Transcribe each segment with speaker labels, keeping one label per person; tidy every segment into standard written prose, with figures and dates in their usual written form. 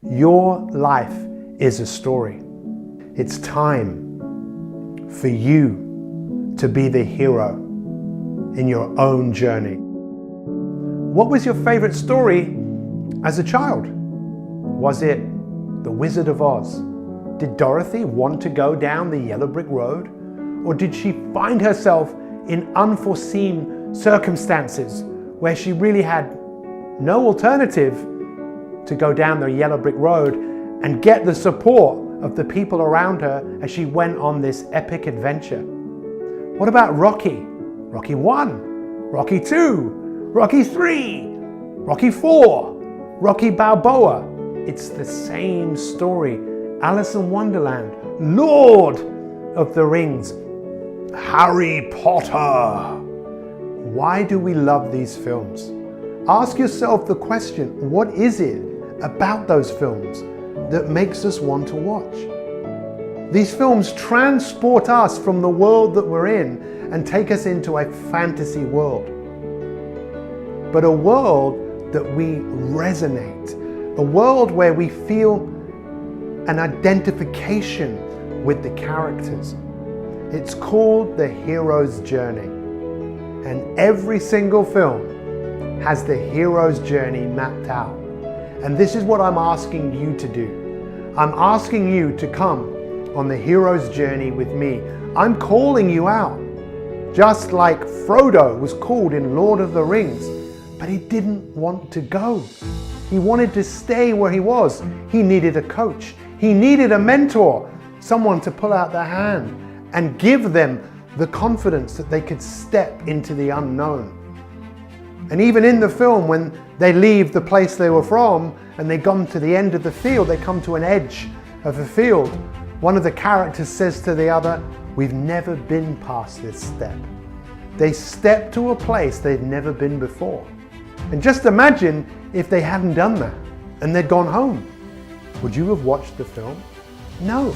Speaker 1: Your life is a story. It's time for you to be the hero in your own journey. What was your favorite story as a child? Was it The Wizard of Oz? Did Dorothy want to go down the yellow brick road? Or did she find herself in unforeseen circumstances where she really had no alternative to go down the yellow brick road and get the support of the people around her as she went on this epic adventure? What about Rocky? Rocky 1, Rocky 2, Rocky 3, Rocky 4, Rocky Balboa. It's the same story. Alice in Wonderland, Lord of the Rings, Harry Potter. Why do we love these films? Ask yourself the question, what is it about those films that makes us want to watch? These films transport us from the world that we're in and take us into a fantasy world. But a world that we resonate, a world where we feel an identification with the characters. It's called the hero's journey. And every single film has the hero's journey mapped out. And this is what I'm asking you to do. I'm asking you to come on the hero's journey with me. I'm calling you out. Just like Frodo was called in Lord of the Rings, but he didn't want to go. He wanted to stay where he was. He needed a coach. He needed a mentor, someone to pull out their hand and give them the confidence that they could step into the unknown. And even in the film, when they leave the place they were from and they come to the end of the field, they come to an edge of a field, one of the characters says to the other, "We've never been past this step." They step to a place they'd never been before. And just imagine if they hadn't done that and they'd gone home. Would you have watched the film? No.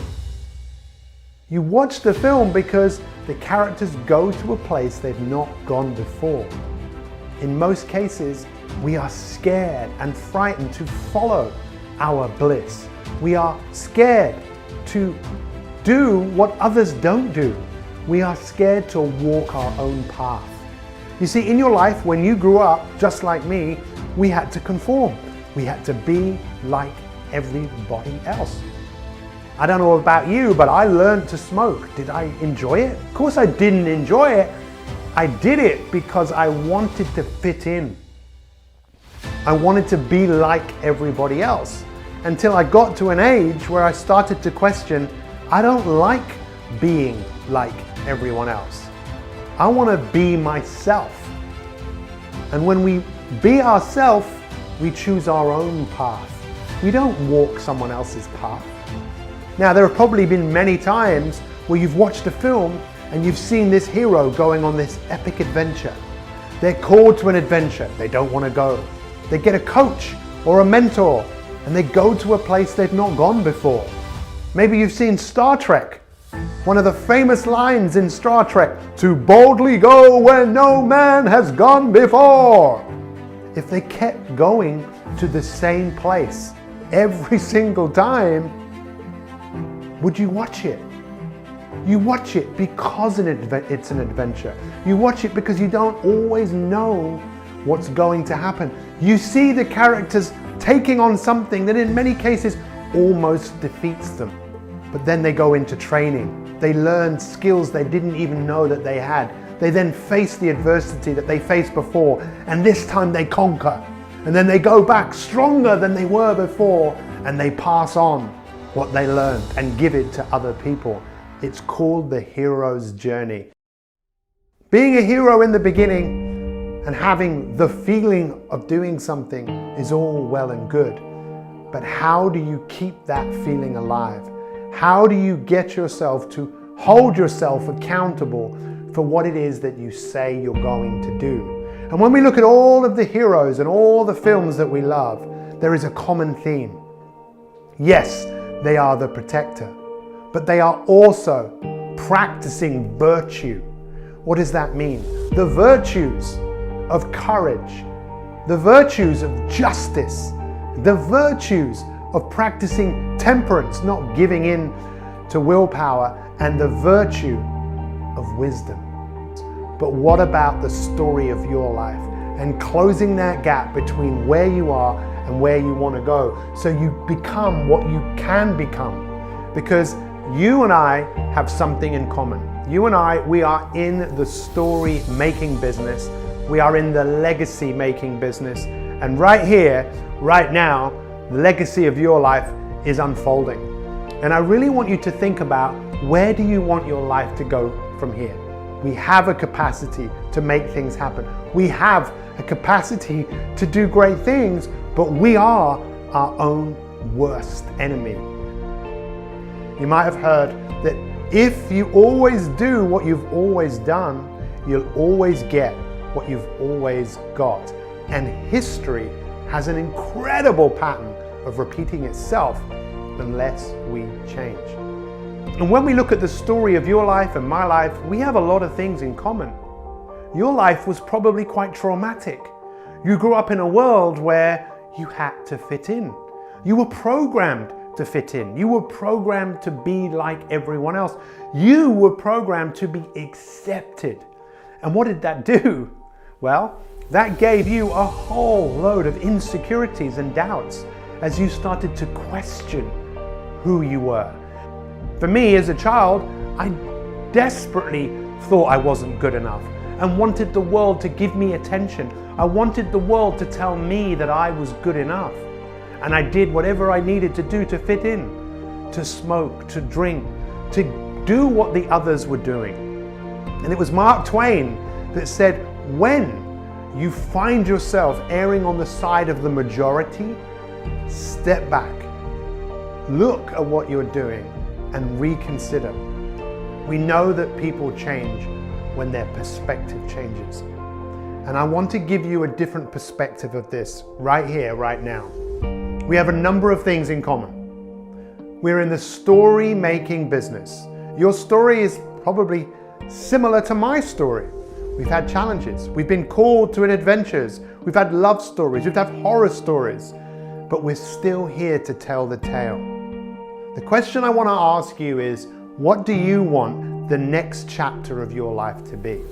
Speaker 1: You watch the film because the characters go to a place they've not gone before. In most cases, we are scared and frightened to follow our bliss. We are scared to do what others don't do. We are scared to walk our own path. You see, in your life, when you grew up, just like me, we had to conform. We had to be like everybody else. I don't know about you, but I learned to smoke. Did I enjoy it? Of course I didn't enjoy it. I did it because I wanted to fit in. I wanted to be like everybody else until I got to an age where I started to question, I don't like being like everyone else. I want to be myself. And when we be ourselves, we choose our own path. We don't walk someone else's path. Now, there have probably been many times where you've watched a film and you've seen this hero going on this epic adventure. They're called to an adventure. They don't want to go. They get a coach or a mentor and they go to a place they've not gone before. Maybe you've seen Star Trek. One of the famous lines in Star Trek, "To boldly go where no man has gone before." If they kept going to the same place every single time, would you watch it? You watch it because it's an adventure. You watch it because you don't always know what's going to happen. You see the characters taking on something that in many cases almost defeats them. But then they go into training. They learn skills they didn't even know that they had. They then face the adversity that they faced before, and this time they conquer. And then they go back stronger than they were before, and they pass on what they learned and give it to other people. It's called the hero's journey. Being a hero in the beginning and having the feeling of doing something is all well and good. But how do you keep that feeling alive? How do you get yourself to hold yourself accountable for what it is that you say you're going to do? And when we look at all of the heroes and all the films that we love, there is a common theme. Yes, they are the protector, but they are also practicing virtue. What does that mean? The virtues of courage, the virtues of justice, the virtues of practicing temperance, not giving in to willpower, and the virtue of wisdom. But what about the story of your life and closing that gap between where you are and where you want to go, so you become what you can become? Because you and I have something in common. You and I, we are in the story making business. We are in the legacy making business. And right here, right now, the legacy of your life is unfolding. And I really want you to think about, where do you want your life to go from here? We have a capacity to make things happen. We have a capacity to do great things, but we are our own worst enemy. You might have heard that if you always do what you've always done, you'll always get what you've always got. And history has an incredible pattern of repeating itself unless we change. And when we look at the story of your life and my life, we have a lot of things in common. Your life was probably quite traumatic. You grew up in a world where you had to fit in. You were programmed to fit in. You were programmed to be like everyone else. You were programmed to be accepted. And what did that do? Well, that gave you a whole load of insecurities and doubts as you started to question who you were. For me as a child, I desperately thought I wasn't good enough and wanted the world to give me attention. I wanted the world to tell me that I was good enough. And I did whatever I needed to do to fit in, to smoke, to drink, to do what the others were doing. And it was Mark Twain that said, when you find yourself erring on the side of the majority, step back, look at what you're doing, and reconsider. We know that people change when their perspective changes. And I want to give you a different perspective of this right here, right now. We have a number of things in common. We're in the story making business. Your story is probably similar to my story. We've had challenges. We've been called to adventures. We've had love stories. We've had horror stories. But we're still here to tell the tale. The question I want to ask you is, what do you want the next chapter of your life to be?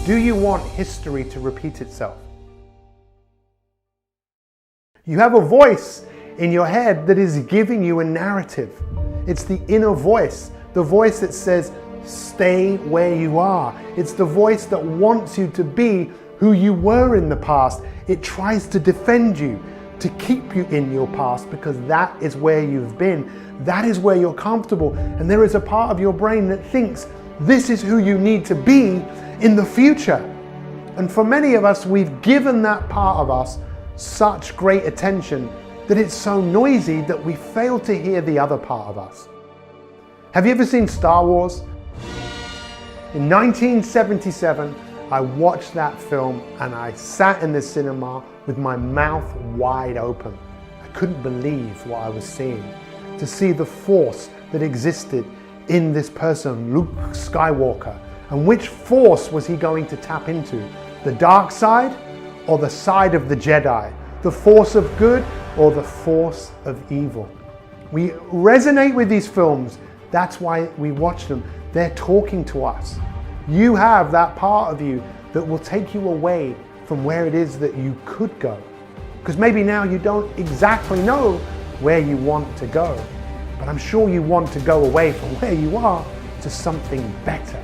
Speaker 1: Do you want history to repeat itself? You have a voice in your head that is giving you a narrative. It's the inner voice, the voice that says, stay where you are. It's the voice that wants you to be who you were in the past. It tries to defend you, to keep you in your past, because that is where you've been. That is where you're comfortable. And there is a part of your brain that thinks this is who you need to be in the future. And for many of us, we've given that part of us such great attention that it's so noisy that we fail to hear the other part of us. Have you ever seen Star Wars? In 1977, I watched that film and I sat in the cinema with my mouth wide open. I couldn't believe what I was seeing. To see the force that existed in this person, Luke Skywalker. And which force was he going to tap into? The dark side or the side of the Jedi? The force of good or the force of evil? We resonate with these films. That's why we watch them. They're talking to us. You have that part of you that will take you away from where it is that you could go. Because maybe now you don't exactly know where you want to go, but I'm sure you want to go away from where you are to something better.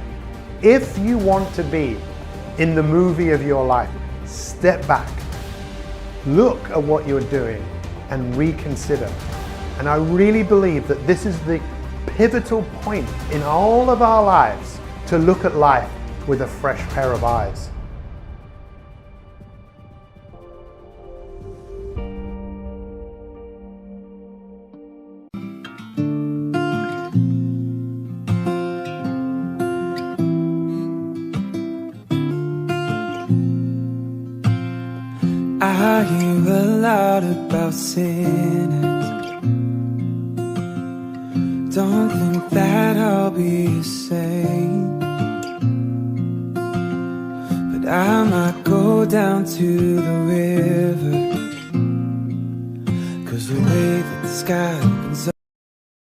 Speaker 1: If you want to be in the movie of your life, step back, look at what you're doing and reconsider. And I really believe that this is the pivotal point in all of our lives, to look at life with a fresh pair of eyes.
Speaker 2: I hear a lot about sinners. Don't think that I'll be the same, but I might go down to the river, 'cause There's a way that the sky